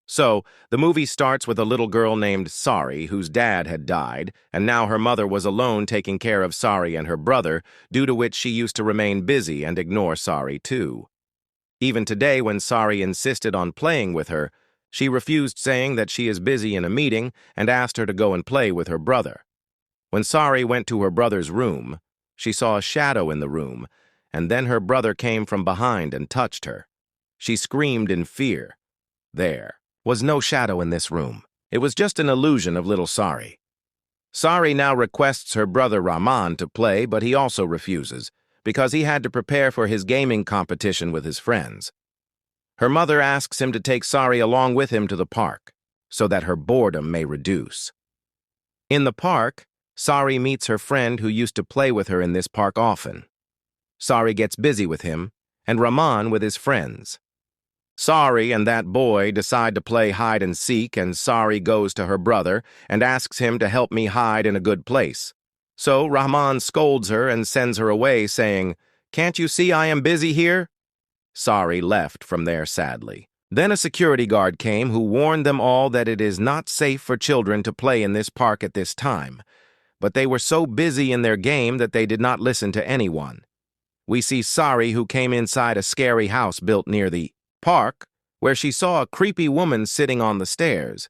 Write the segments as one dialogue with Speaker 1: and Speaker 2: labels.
Speaker 1: So, the movie starts with a little girl named Sari whose dad had died, and now her mother was alone taking care of Sari and her brother, due to which she used to remain busy and ignore Sari too. Even today, when Sari insisted on playing with her, she refused, saying that she is busy in a meeting and asked her to go and play with her brother. When Sari went to her brother's room, she saw a shadow in the room, and then her brother came from behind and touched her. She screamed in fear. There was no shadow in this room. It was just an illusion of little Sari. Sari now requests her brother Rahman to play, but he also refuses, because he had to prepare for his gaming competition with his friends. Her mother asks him to take Sari along with him to the park, so that her boredom may reduce. In the park, Sari meets her friend who used to play with her in this park often. Sari gets busy with him, and Rahman with his friends. Sari and that boy decide to play hide and seek, and Sari goes to her brother and asks him to help me hide in a good place. So Rahman scolds her and sends her away, saying, "Can't you see I am busy here?" Sari left from there sadly. Then a security guard came who warned them all that it is not safe for children to play in this park at this time. But they were so busy in their game that they did not listen to anyone. We see Sari, who came inside a scary house built near the park, where she saw a creepy woman sitting on the stairs.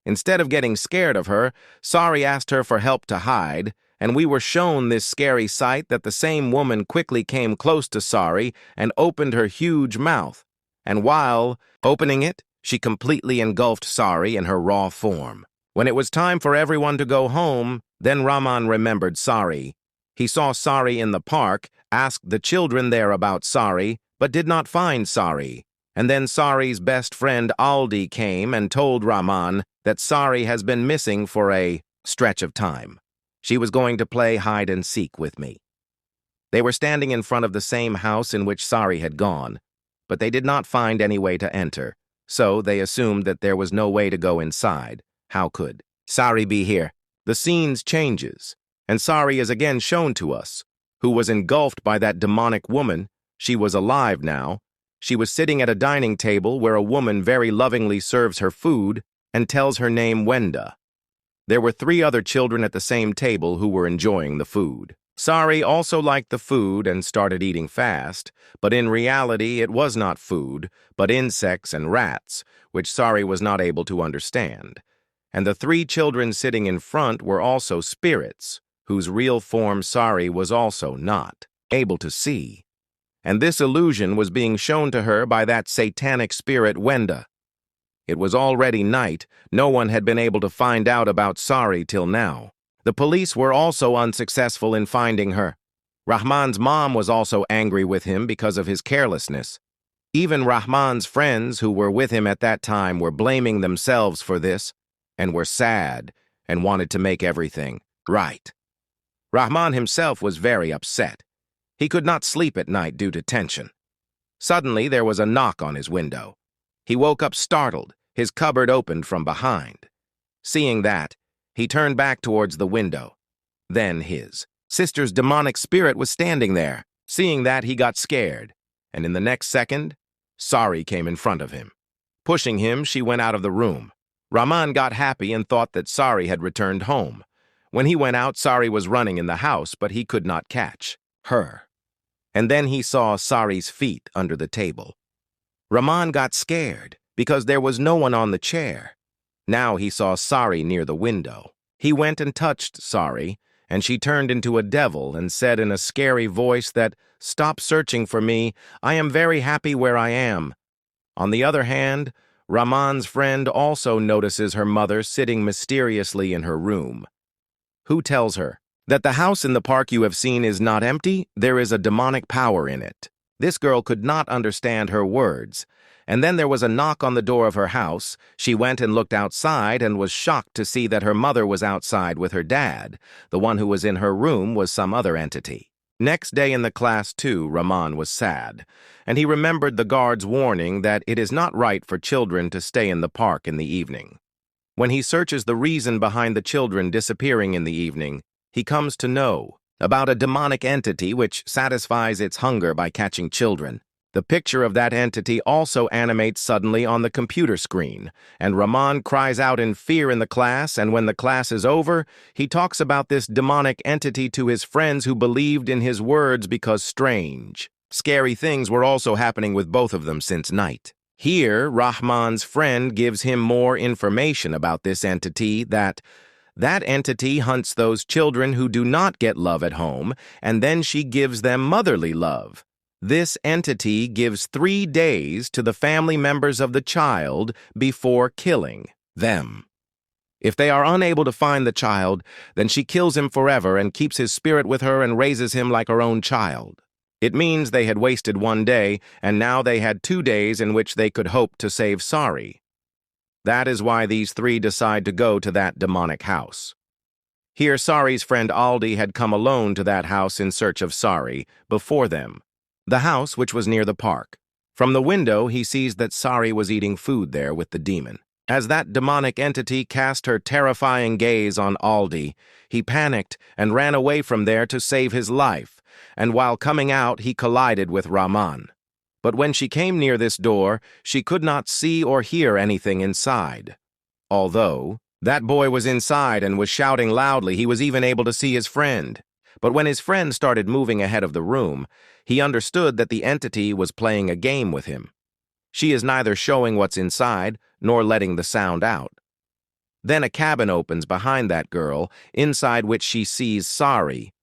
Speaker 1: Instead of getting scared of her, Sari asked her for help to hide, and we were shown this scary sight that the same woman quickly came close to Sari and opened her huge mouth, and while opening it, she completely engulfed Sari in her raw form. When it was time for everyone to go home, then Rahman remembered Sari. He saw Sari in the park, asked the children there about Sari, but did not find Sari. And then Sari's best friend Aldi came and told Rahman that Sari has been missing for a stretch of time. She was going to play hide and seek with me. They were standing in front of the same house in which Sari had gone, but they did not find any way to enter, so they assumed that there was no way to go inside. How could Sari be here? The scene changes, and Sari is again shown to us, who was engulfed by that demonic woman. She was alive now. She was sitting at a dining table where a woman very lovingly serves her food and tells her name Wenda. There were 3 other children at the same table who were enjoying the food. Sari also liked the food and started eating fast, but in reality it was not food, but insects and rats, which Sari was not able to understand. And the 3 children sitting in front were also spirits, whose real form Sari was also not able to see. And this illusion was being shown to her by that satanic spirit Wenda. It was already night. No one had been able to find out about Sari till now. The police were also unsuccessful in finding her. Rahman's mom was also angry with him because of his carelessness. Even Rahman's friends who were with him at that time were blaming themselves for this and were sad and wanted to make everything right. Rahman himself was very upset. He could not sleep at night due to tension. Suddenly, there was a knock on his window. He woke up startled. His cupboard opened from behind. Seeing that, he turned back towards the window. Then his sister's demonic spirit was standing there. Seeing that, he got scared, and in the next second, Sari came in front of him. Pushing him, she went out of the room. Rahman got happy and thought that Sari had returned home. When he went out, Sari was running in the house, but he could not catch her. And then he saw Sari's feet under the table. Rahman got scared because there was no one on the chair. Now he saw Sari near the window. He went and touched Sari, and she turned into a devil and said in a scary voice that, "Stop searching for me. I am very happy where I am." On the other hand, Rahman's friend also notices her mother sitting mysteriously in her room. Who tells her that the house in the park you have seen is not empty? There is a demonic power in it. This girl could not understand her words. And then there was a knock on the door of her house. She went and looked outside and was shocked to see that her mother was outside with her dad. The one who was in her room was some other entity. Next day in the class too, Rahman was sad, and he remembered the guard's warning that it is not right for children to stay in the park in the evening. When he searches the reason behind the children disappearing in the evening, he comes to know about a demonic entity which satisfies its hunger by catching children. The picture of that entity also animates suddenly on the computer screen, and Rahman cries out in fear in the class, and when the class is over, he talks about this demonic entity to his friends who believed in his words because strange, scary things were also happening with both of them since night. Here, Rahman's friend gives him more information about this entity that entity hunts those children who do not get love at home, and then she gives them motherly love. This entity gives 3 days to the family members of the child before killing them. If they are unable to find the child, then she kills him forever and keeps his spirit with her and raises him like her own child. It means they had wasted 1 day, and now they had 2 days in which they could hope to save Sari. That is why these 3 decide to go to that demonic house. Here, Sari's friend Aldi had come alone to that house in search of Sari before them. The house, which was near the park. From the window, he sees that Sari was eating food there with the demon. As that demonic entity cast her terrifying gaze on Aldi, he panicked and ran away from there to save his life, and while coming out, he collided with Rahman. But when she came near this door, she could not see or hear anything inside. Although that boy was inside and was shouting loudly, he was even able to see his friend. But when his friend started moving ahead of the room, he understood that the entity was playing a game with him. She is neither showing what's inside nor letting the sound out. Then a cabin opens behind that girl, inside which she sees Sari,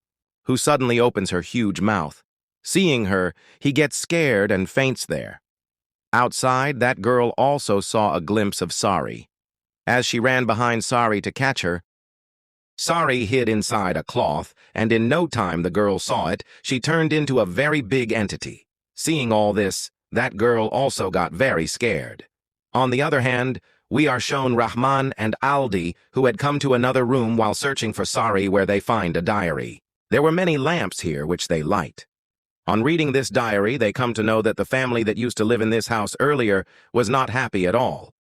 Speaker 1: who suddenly opens her huge mouth. Seeing her, he gets scared and faints there. Outside, that girl also saw a glimpse of Sari. As she ran behind Sari to catch her, Sari hid inside a cloth, and in no time the girl saw it. She turned into a very big entity. Seeing all this, that girl also got very scared. On the other hand, we are shown Rahman and Aldi, who had come to another room while searching for Sari, where they find a diary. There were many lamps here which they light. On reading this diary, they come to know that the family that used to live in this house earlier was not happy at all.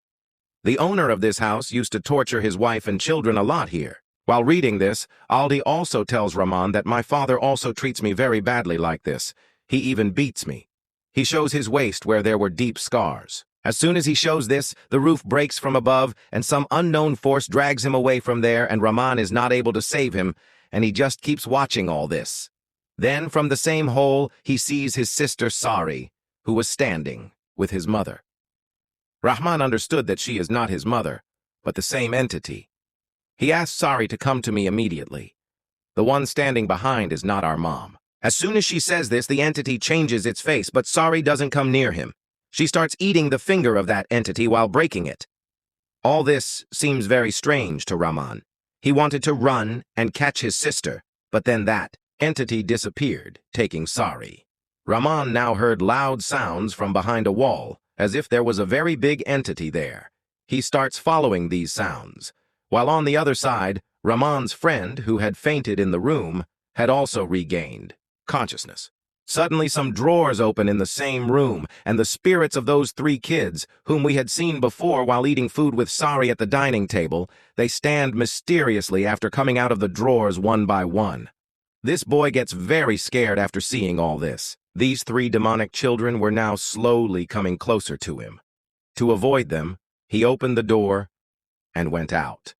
Speaker 1: The owner of this house used to torture his wife and children a lot here. While reading this, Aldi also tells Rahman that my father also treats me very badly like this. He even beats me. He shows his waist where there were deep scars. As soon as he shows this, the roof breaks from above and some unknown force drags him away from there, and Rahman is not able to save him, and he just keeps watching all this. Then from the same hole, he sees his sister Sari, who was standing with his mother. Rahman understood that she is not his mother, but the same entity. He asked Sari to come to me immediately. The one standing behind is not our mom. As soon as she says this, the entity changes its face, but Sari doesn't come near him. She starts eating the finger of that entity while breaking it. All this seems very strange to Rahman. He wanted to run and catch his sister, but then that entity disappeared, taking Sari. Rahman now heard loud sounds from behind a wall, as if there was a very big entity there. He starts following these sounds. While on the other side, Rahman's friend, who had fainted in the room, had also regained consciousness. Suddenly some drawers open in the same room, and the spirits of those 3 kids, whom we had seen before while eating food with Sari at the dining table, they stand mysteriously after coming out of the drawers one by one. This boy gets very scared after seeing all this. These 3 demonic children were now slowly coming closer to him. To avoid them, he opened the door and went out.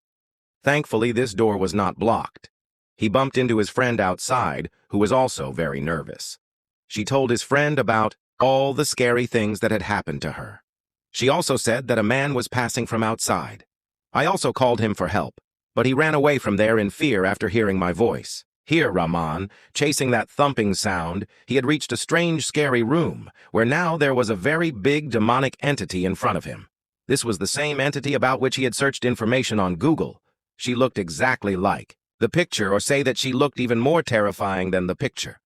Speaker 1: Thankfully, this door was not blocked. He bumped into his friend outside, who was also very nervous. She told his friend about all the scary things that had happened to her. She also said that a man was passing from outside. I also called him for help, but he ran away from there in fear after hearing my voice. Here, Rahman, chasing that thumping sound, he had reached a strange, scary room, where now there was a very big demonic entity in front of him. This was the same entity about which he had searched information on Google. She looked exactly like the picture, or say that she looked even more terrifying than the picture.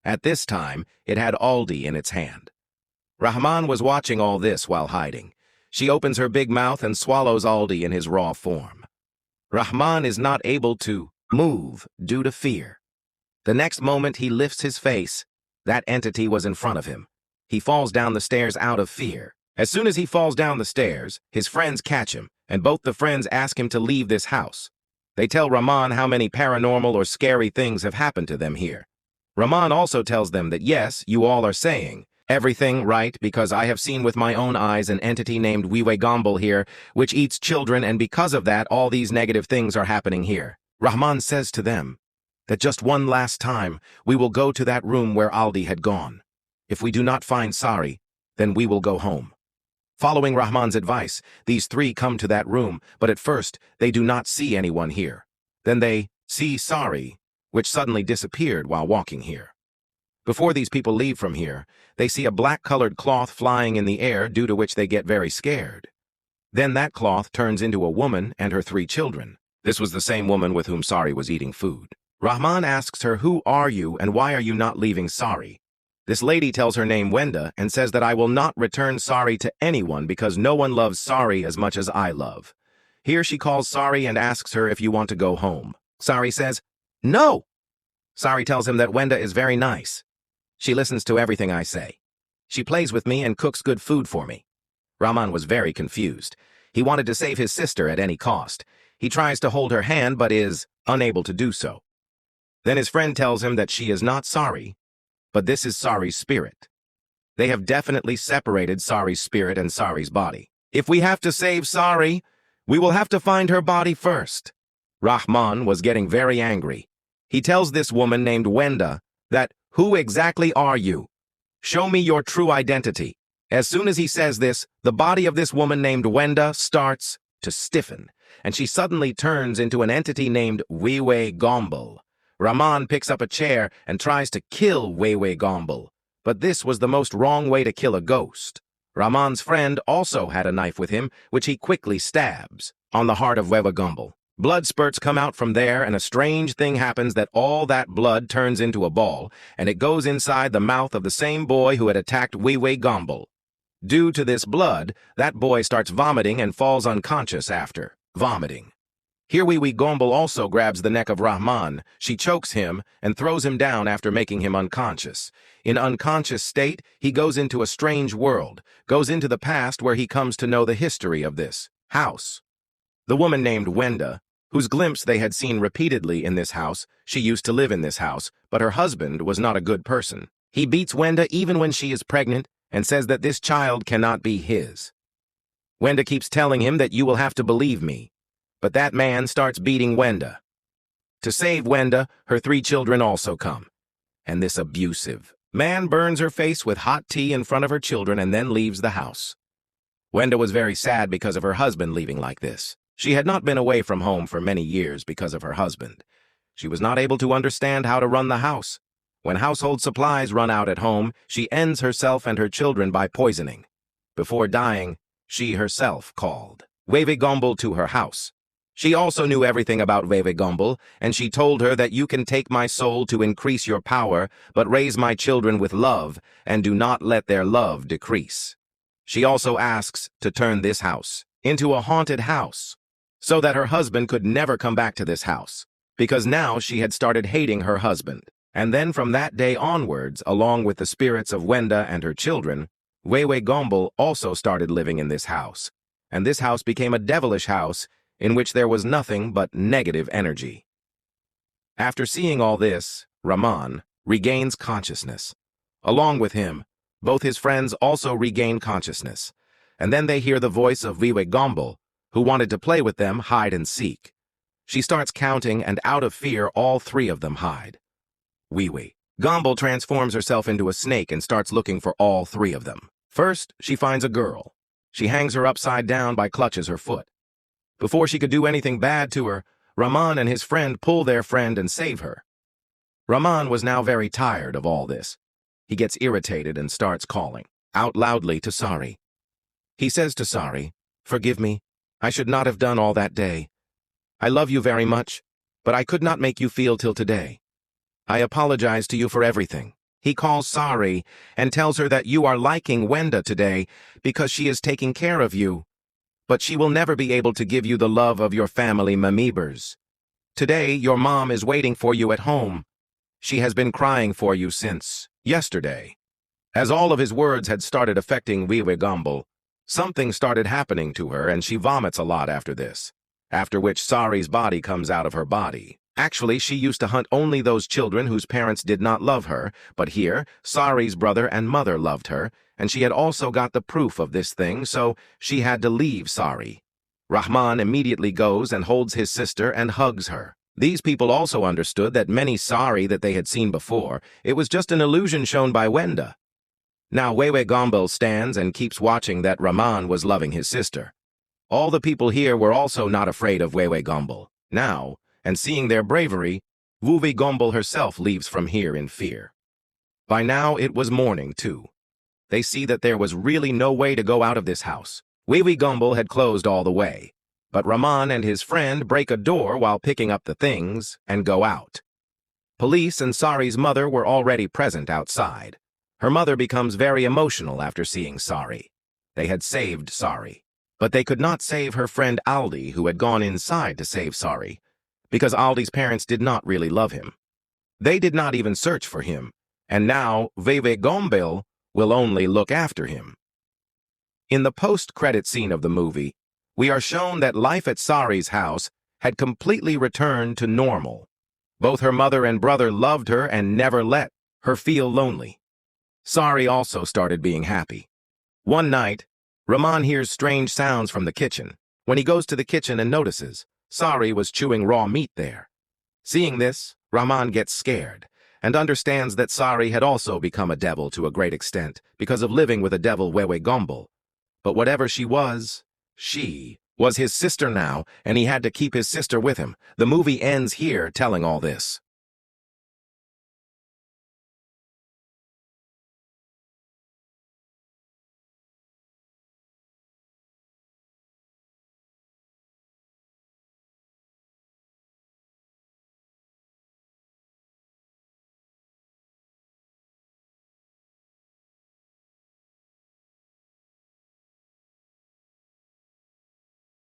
Speaker 1: At this time, it had Aldi in its hand. Rahman was watching all this while hiding. She opens her big mouth and swallows Aldi in his raw form. Rahman is not able to move due to fear. The next moment he lifts his face. That entity was in front of him. He falls down the stairs out of fear. As soon as he falls down the stairs, his friends catch him, and both the friends ask him to leave this house. They tell Rahman how many paranormal or scary things have happened to them here. Rahman also tells them that yes, you all are saying Everything right, because I have seen with my own eyes an entity named Wiwe Gomble here, which eats children, and because of that, all these negative things are happening here. Rahman says to them that just one last time, we will go to that room where Aldi had gone. If we do not find Sari, then we will go home. Following Rahman's advice, these three come to that room, but at first, they do not see anyone here. Then they see Sari, which suddenly disappeared while walking here. Before these people leave from here, they see a black-colored cloth flying in the air, due to which they get very scared. Then that cloth turns into a woman and her 3 children. This was the same woman with whom Sari was eating food. Rahman asks her, "Who are you and why are you not leaving Sari?" This lady tells her name Wenda and says that I will not return Sari to anyone because no one loves Sari as much as I love. Here she calls Sari and asks her if you want to go home. Sari says, "No." Sari tells him that Wenda is very nice. She listens to everything I say. She plays with me and cooks good food for me. Rahman was very confused. He wanted to save his sister at any cost. He tries to hold her hand but is unable to do so. Then his friend tells him that she is not Sari, but this is Sari's spirit. They have definitely separated Sari's spirit and Sari's body. If we have to save Sari, we will have to find her body first. Rahman was getting very angry. He tells this woman named Wenda that, "Who exactly are you? Show me your true identity." As soon as he says this, the body of this woman named Wenda starts to stiffen, and she suddenly turns into an entity named Wiwe Gomble. Rahman picks up a chair and tries to kill Wiwe Gomble, but this was the most wrong way to kill a ghost. Rahman's friend also had a knife with him, which he quickly stabs on the heart of Wiwe Gomble. Blood spurts come out from there, and a strange thing happens that all that blood turns into a ball, and it goes inside the mouth of the same boy who had attacked Wiwe Gomble. Due to this blood, that boy starts vomiting and falls unconscious after vomiting. Here Wiwe Gomble also grabs the neck of Rahman. She chokes him and throws him down after making him unconscious. In unconscious state, he goes into a strange world, goes into the past where he comes to know the history of this house. The woman named Wenda, whose glimpse they had seen repeatedly in this house, she used to live in this house, but her husband was not a good person. He beats Wenda even when she is pregnant and says that this child cannot be his. Wenda keeps telling him that you will have to believe me, but that man starts beating Wenda. To save Wenda, her 3 children also come, and this abusive man burns her face with hot tea in front of her children and then leaves the house. Wenda was very sad because of her husband leaving like this. She had not been away from home for many years because of her husband. She was not able to understand how to run the house. When household supplies run out at home, she ends herself and her children by poisoning. Before dying, she herself called Wiwe Gomble to her house. She also knew everything about Wiwe Gomble, and she told her that you can take my soul to increase your power, but raise my children with love, and do not let their love decrease. She also asks to turn this house into a haunted house, so that her husband could never come back to this house, because now she had started hating her husband. And then from that day onwards, along with the spirits of Wenda and her children, Wiwe Gomble also started living in this house, and this house became a devilish house in which there was nothing but negative energy. After seeing all this, Rahman regains consciousness. Along with him, both his friends also regain consciousness, and then they hear the voice of Wiwe Gomble, who wanted to play with them hide and seek. She starts counting, and out of fear, all 3 of them hide. Wiwe Gomble transforms herself into a snake and starts looking for all 3 of them. First, she finds a girl. She hangs her upside down by clutches her foot. Before she could do anything bad to her, Rahman and his friend pull their friend and save her. Rahman was now very tired of all this. He gets irritated and starts calling out loudly to Sari. He says to Sari, "Forgive me. I should not have done all that day. I love you very much, but I could not make you feel till today. I apologize to you for everything." He calls Sari and tells her that you are liking Wenda today because she is taking care of you, but she will never be able to give you the love of your family members. Today, your mom is waiting for you at home. She has been crying for you since yesterday. As all of his words had started affecting Wiwe Gomble, something started happening to her and she vomits a lot after this, after which Sari's body comes out of her body. Actually, she used to hunt only those children whose parents did not love her, but here, Sari's brother and mother loved her, and she had also got the proof of this thing, so she had to leave Sari. Rahman immediately goes and holds his sister and hugs her. These people also understood that many Sari that they had seen before, it was just an illusion shown by Wenda. Now Wewe Gombel stands and keeps watching that Rahman was loving his sister. All the people here were also not afraid of Wewe Gombel. Now, and seeing their bravery, Wuvi Gombel herself leaves from here in fear. By now it was morning too. They see that there was really no way to go out of this house. Wewe Gombel had closed all the way, but Rahman and his friend break a door while picking up the things and go out. Police and Sari's mother were already present outside. Her mother becomes very emotional after seeing Sari. They had saved Sari, but they could not save her friend Aldi, who had gone inside to save Sari, because Aldi's parents did not really love him. They did not even search for him, and now Wewe Gombel will only look after him. In the post-credit scene of the movie, we are shown that life at Sari's house had completely returned to normal. Both her mother and brother loved her and never let her feel lonely. Sari also started being happy. One night, Rahman hears strange sounds from the kitchen. When he goes to the kitchen and notices, Sari was chewing raw meat there. Seeing this, Rahman gets scared and understands that Sari had also become a devil to a great extent because of living with a devil Wewe Gombel. But whatever she was his sister now, and he had to keep his sister with him. The movie ends here telling all this.